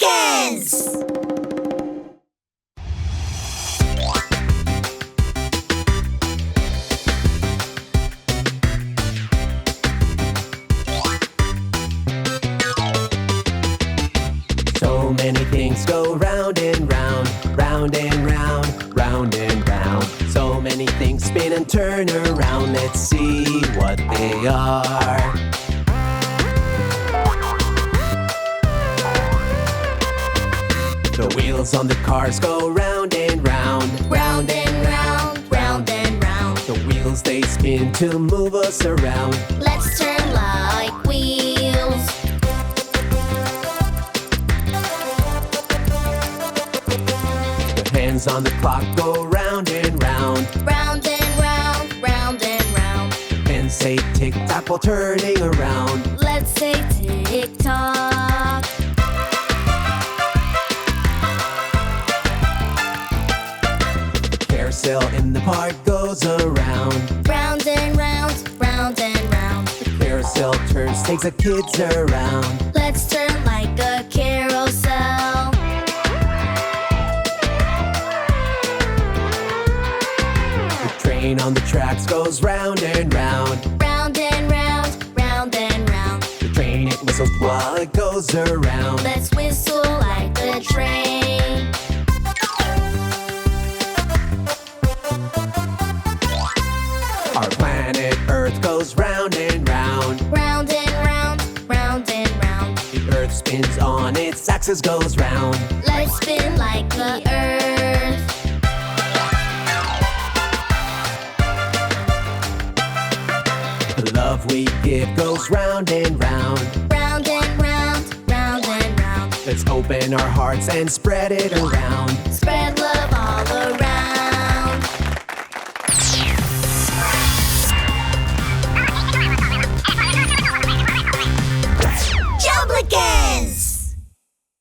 Jumblikans! So many things go round and round, round and round, round and round. So many things spin and turn around. Let's see what they are. The wheels on the cars go round and round, Round and round, round and round. the wheels they spin to move us around. Let's turn like wheels. The hands on the clock go round and round, Round and round, round and round. and say tick-tock while turning around. Let's say tick-tock. Carousel in the park goes around. Round and round, round and round. The carousel turns, takes the kids around. Let's turn like a carousel. The train on the tracks goes round and round. Round and round, round and round. The train it whistles while it goes around. Let's whistle like a train. Our planet Earth goes round and round. Round and round, round and round. The Earth spins on its axis goes round. Let's spin like the earth. The love we give goes round and round. Round and round, round and round. Let's open our hearts and spread it around. Spread love